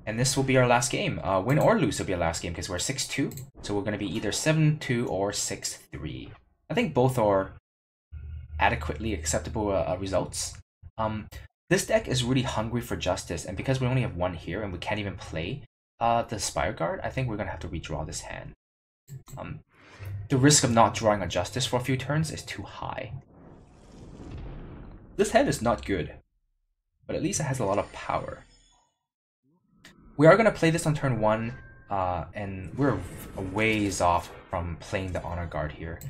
And this will be our last game. Win or lose will be our last game because we're 6-2. So we're going to be either 7-2 or 6-3. I think both are adequately acceptable results. This deck is really hungry for justice, and because we only have one here and we can't even play the Spireguard, I think we're going to have to redraw this hand. The risk of not drawing a justice for a few turns is too high. This hand is not good, but at least it has a lot of power. We are going to play this on turn 1, and we're a ways off from playing the Honor Guard here.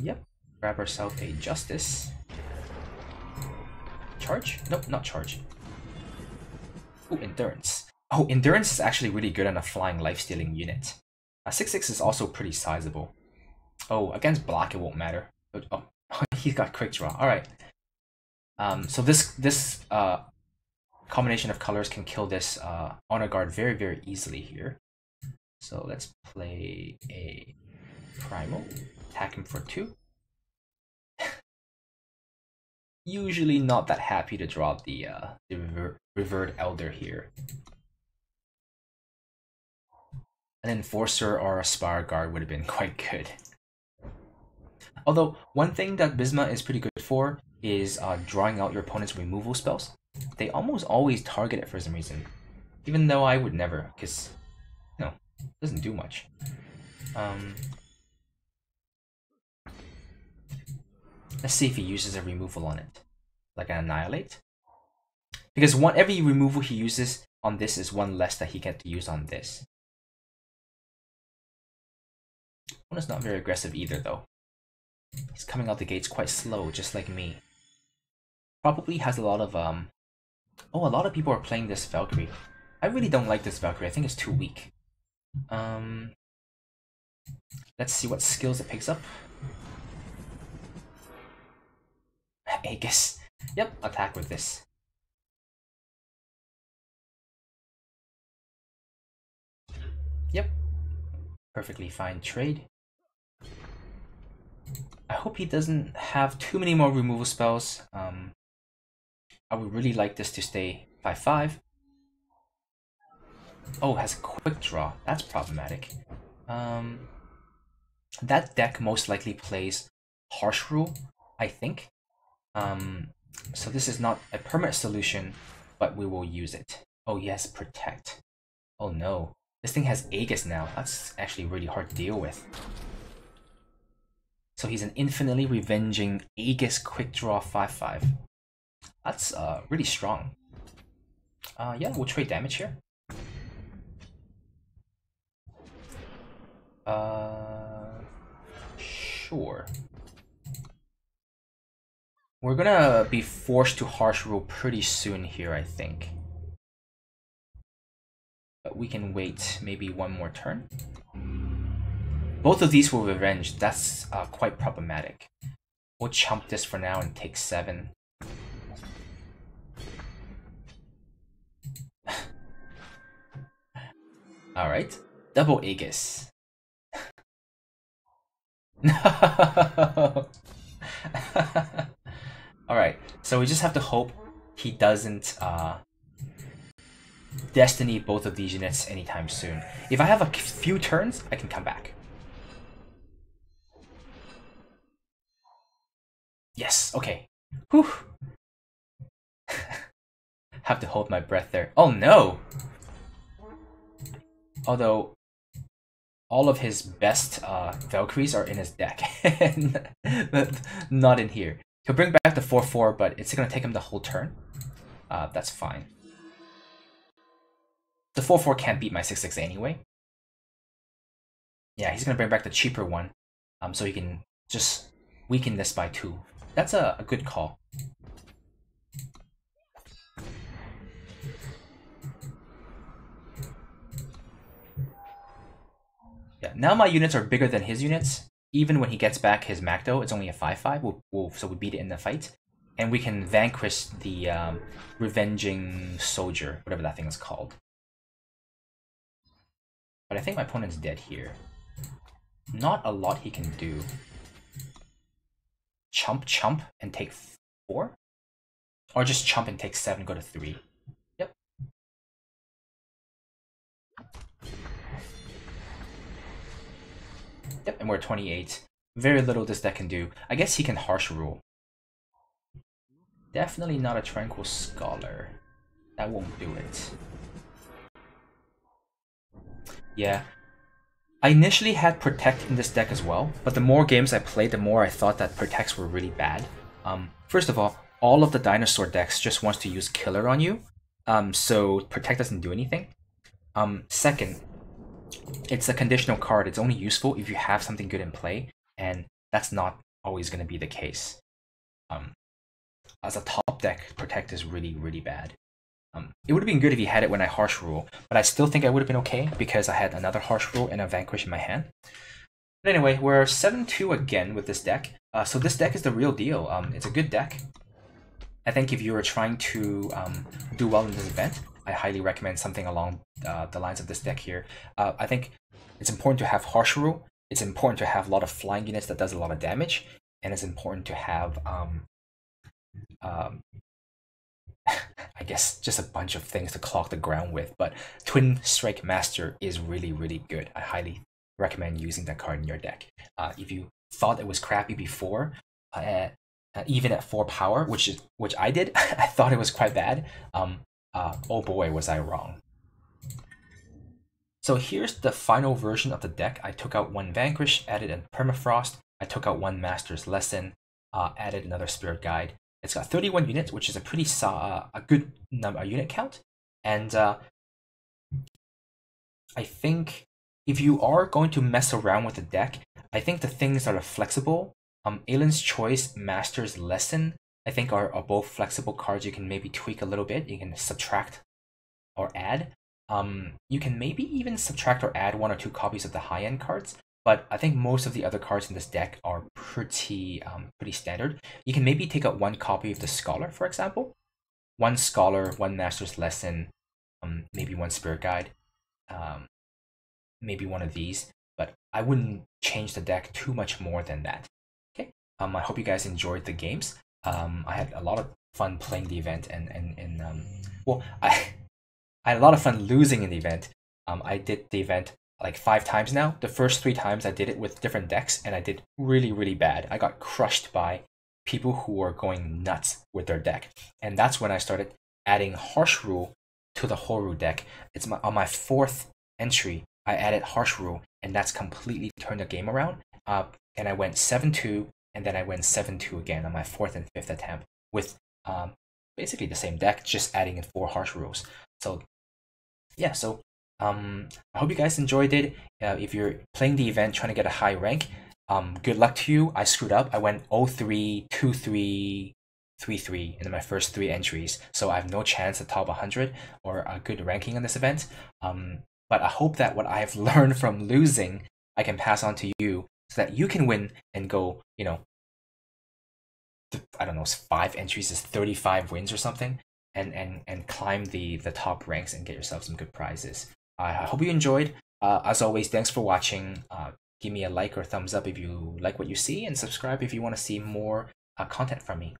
Yep, grab ourselves a Justice. Charge? Nope, not charge. Oh, Endurance. Oh, Endurance is actually really good on a flying life-stealing unit. 6/6 is also pretty sizable. Oh, against black it won't matter. Oh, he's got quick draw. Alright. So this combination of colors can kill this Honor Guard very, very easily here. So let's play a Primal. Attack him for 2. Usually not that happy to draw the Revered Elder here. An Enforcer or a Spireguard would have been quite good. Although, one thing that Bisma is pretty good for is drawing out your opponent's removal spells. They almost always target it for some reason. Even though I would never, because, no, it doesn't do much. Let's see if he uses a removal on it. Like an Annihilate. Because every removal he uses on this is one less that he gets to use on this. One is not very aggressive either, though. He's coming out the gates quite slow, just like me. Probably has a lot of, Oh, a lot of people are playing this Valkyrie. I really don't like this Valkyrie. I think it's too weak. Let's see what skills it picks up. Aegis. Yep, attack with this. Yep. Perfectly fine trade. I hope he doesn't have too many more removal spells. I would really like this to stay 5/5. Oh, has a quick draw. That's problematic. That deck most likely plays Harsh Rule, I think. So this is not a permanent solution, but we will use it. Oh yes, Protect. Oh no. This thing has Aegis now. That's actually really hard to deal with. So he's an infinitely revenging Aegis quick draw 5/5. That's really strong. Yeah, we'll trade damage here. Sure. We're gonna be forced to Harsh Rule pretty soon here, I think. But we can wait maybe one more turn. Both of these will revenge. That's quite problematic. We'll chump this for now and take 7. Alright. Double Aegis. No! Alright, so we just have to hope he doesn't destiny both of these units anytime soon. If I have a few turns, I can come back. Yes, okay. Whew. Have to hold my breath there. Oh no! Although, all of his best Valkyries are in his deck. Not in here. He'll bring back the 4/4, but it's going to take him the whole turn. That's fine. The 4/4 can't beat my 6/6 anyway. Yeah, he's going to bring back the cheaper one. So he can just weaken this by 2. That's a good call. Yeah, now my units are bigger than his units. Even when he gets back his Macdo, it's only a 5/5. So we beat it in the fight. And we can vanquish the Revenging Soldier, whatever that thing is called. But I think my opponent's dead here. Not a lot he can do. Chump and take 4? Or just chump and take 7, go to 3. Yep. Yep, and we're 28. Very little this deck can do. I guess he can Harsh Rule. Definitely not a Tranquil Scholar. That won't do it. Yeah. I initially had Protect in this deck as well, but the more games I played, the more I thought that Protects were really bad. First of all of the dinosaur decks just wants to use Killer on you, so Protect doesn't do anything. Second, it's a conditional card. It's only useful if you have something good in play, and that's not always going to be the case. As a top deck, Protect is really, really bad. It would have been good if he had it when I Harsh Rule, but I still think I would have been okay because I had another Harsh Rule and a Vanquish in my hand. But anyway, we're 7-2 again with this deck. So this deck is the real deal. It's a good deck. I think if you are trying to do well in this event, I highly recommend something along the lines of this deck here. I think it's important to have Harsh Rule. It's important to have a lot of flying units that does a lot of damage, and it's important to have I guess just a bunch of things to clog the ground with, but Twinstrike Master is really, really good. I highly recommend using that card in your deck. If you thought it was crappy before, even at 4 power, which I did, I thought it was quite bad. Oh boy, was I wrong. So here's the final version of the deck. I took out 1 Vanquish, added a Permafrost. I took out 1 Master's Lesson, added another Spirit Guide. It's got 31 units, which is a pretty a good unit count. And I think if you are going to mess around with the deck, I think the things that are flexible, Eilyn's Choice, Master's Lesson, I think are both flexible cards you can maybe tweak a little bit. You can subtract or add. You can maybe even subtract or add 1 or 2 copies of the high-end cards. But I think most of the other cards in this deck are pretty standard. You can maybe take out 1 copy of the Scholar, for example. 1 Scholar, 1 Master's Lesson, maybe 1 Spirit Guide, maybe 1 of these. But I wouldn't change the deck too much more than that. Okay. I hope you guys enjoyed the games. I had a lot of fun playing the event, and well, I had a lot of fun losing in the event. I did the event like 5 times now. The first 3 times I did it with different decks, and I did really, really bad. I got crushed by people who were going nuts with their deck. And that's when I started adding Harsh Rule to the Hooru deck. It's on my 4th entry, I added Harsh Rule, and that's completely turned the game around. And I went 7-2, and then I went 7-2 again on my 4th and 5th attempt with basically the same deck, just adding in 4 Harsh Rules. So yeah, so I hope you guys enjoyed it. If you're playing the event trying to get a high rank, good luck to you. I screwed up. I went 0-3, 2-3, 3-3 in my first 3 entries, so I have no chance to top 100 or a good ranking in this event. But I hope that what I have learned from losing, I can pass on to you so that you can win and go, you know, I don't know, 5 entries is 35 wins or something, and climb the top ranks and get yourself some good prizes. I hope you enjoyed. As always, thanks for watching. Give me a like or thumbs up if you like what you see, and subscribe if you want to see more content from me.